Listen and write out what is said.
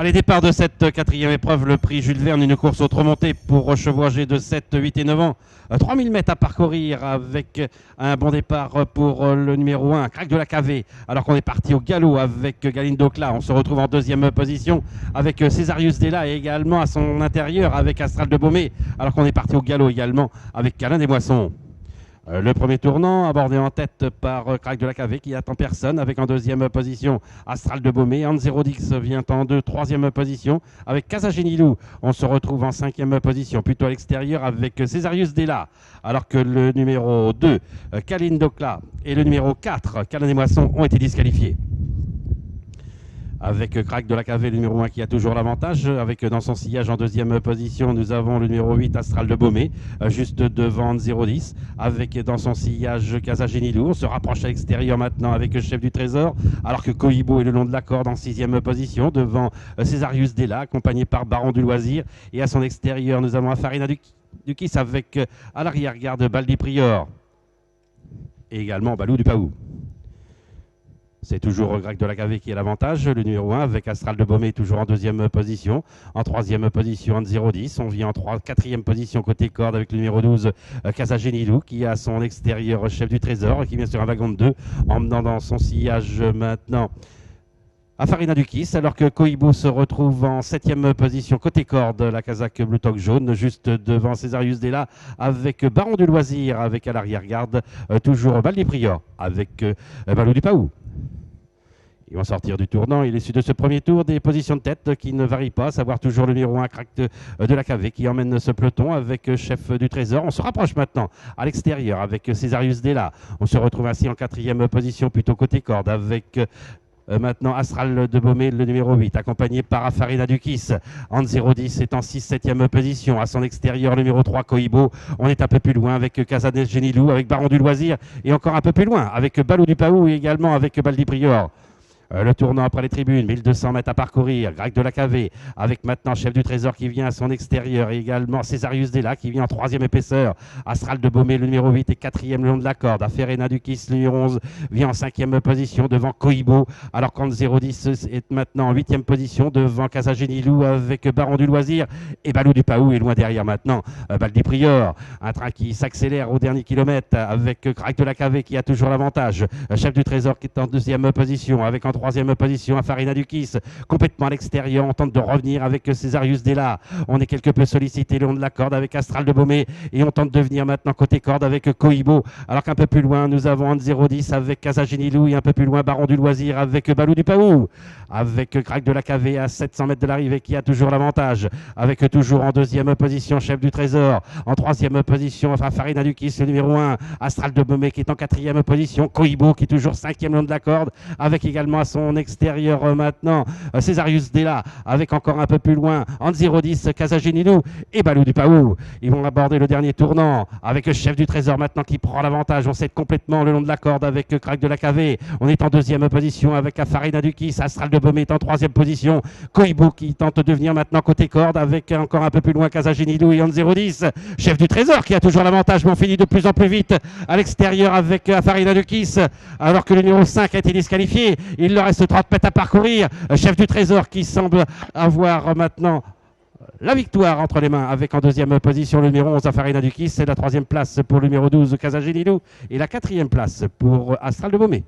Allez, départ de cette quatrième épreuve, le prix Jules Verne, une course aux montée pour chevaux âgés de 7, 8 et 9 ans. 3000 mètres à parcourir avec un bon départ pour le numéro 1, Crac de la Cavée. Alors qu'on est parti au galop avec Galindo Cla. On se retrouve en deuxième position avec Césarius Della et également à son intérieur avec Astral de Baumé. Alors qu'on est parti au galop également avec Calin des Moissons. Le premier tournant abordé en tête par Crac de la Cavée qui attend personne avec en deuxième position Astral de Baumé. Anzerodix vient en troisième position avec Casagenilou. On se retrouve en cinquième position plutôt à l'extérieur avec Césarius Della. Alors que le numéro 2, Kalindokla et le numéro 4, Calin des Moissons ont été disqualifiés. Avec Crac de la Cavée, le numéro 1 qui a toujours l'avantage. Avec dans son sillage en deuxième position, nous avons le numéro 8, Astral de Baumé, juste devant 0-10. Avec dans son sillage Casagenilou. On se rapproche à l'extérieur maintenant avec Chef du Trésor. Alors que Cohibo est le long de la corde en sixième position, devant Césarius Della, accompagné par Baron du Loisir. Et à son extérieur, nous avons Farina Dukis avec à l'arrière-garde Baldi Prior. Et également Balou du Paou. C'est toujours Crac de la Cavée qui a l'avantage, le numéro 1 avec Astral de Baumé toujours en deuxième position. En troisième position, 0-10. On vient en quatrième position côté corde avec le numéro 12, Casagenilou, qui a son extérieur Chef du Trésor, qui vient sur un wagon de 2, emmenant dans son sillage maintenant à Farina Dukis, alors que Cohibo se retrouve en septième position côté corde, la casaque bleu toque jaune, juste devant Césarius Della, avec Baron du Loisir, avec à l'arrière-garde toujours Baldi Prior, avec Balou du Paou. Ils vont sortir du tournant. Il est issu de ce premier tour des positions de tête qui ne varient pas, à savoir toujours le numéro 1, Crac de la Cavée, qui emmène ce peloton avec Chef du Trésor. On se rapproche maintenant à l'extérieur avec Césarius Della. On se retrouve ainsi en quatrième position, plutôt côté corde, avec maintenant Astral de Baumé, le numéro 8, accompagné par Farina Dukis. En 0-10 est en 6-7e position. À son extérieur, le numéro 3, Cohibo. On est un peu plus loin avec Casagenilou, avec Baron du Loisir. Et encore un peu plus loin avec Balou du Paou et également avec Baldi Prior. Le tournant après les tribunes, 1200 mètres à parcourir, Crac de la Cavée, avec maintenant Chef du Trésor qui vient à son extérieur, et également Césarius Della qui vient en troisième épaisseur, Astral de Baumé, le numéro 8 et quatrième le long de la corde, Farina Dukis, le numéro 11, vient en cinquième position devant Cohibo, alors qu'en 0-10 est maintenant en huitième position devant Casagenilou avec Baron du Loisir, et Balou du Paou est loin derrière maintenant, Baldi Prior, un train qui s'accélère au dernier kilomètre avec Crac de la Cavée qui a toujours l'avantage, Chef du Trésor qui est en deuxième position, avec en troisième position, Farina Dukis, complètement à l'extérieur. On tente de revenir avec Césarius Della. On est quelque peu sollicité le long de la corde avec Astral de Baumé et on tente de venir maintenant côté corde avec Cohibo. Alors qu'un peu plus loin, nous avons 0-10 avec Casagenilou et un peu plus loin, Baron du Loisir avec Balou du Paou. Avec Crac de la Cavée à 700 mètres de l'arrivée qui a toujours l'avantage. Avec toujours en deuxième position, Chef du Trésor. En troisième position, Farina Dukis, le numéro 1. Astral de Baumé qui est en quatrième position. Cohibo qui est toujours cinquième le long de la corde. Avec également à son extérieur maintenant Césarius Della, avec encore un peu plus loin en 0-10 Casagenilou et Balou du Paou. Ils vont aborder le dernier tournant avec Chef du Trésor maintenant qui prend l'avantage. On cède complètement le long de la corde avec Crac de la Cavée. On est en deuxième position avec Farina Dukis. Astral de Baumé est en troisième position. Cohibo qui tente de venir maintenant côté corde avec encore un peu plus loin Casagenilou et en 0-10 Chef du Trésor qui a toujours l'avantage, mais on finit de plus en plus vite à l'extérieur avec Farina Dukis, alors que le numéro 5 a été disqualifié. Il leur reste 30 mètres à parcourir. Chef du Trésor qui semble avoir maintenant la victoire entre les mains avec en deuxième position le numéro 11 Farina Dukis et la troisième place pour le numéro 12 Casagenilou et la quatrième place pour Astral de Baumé.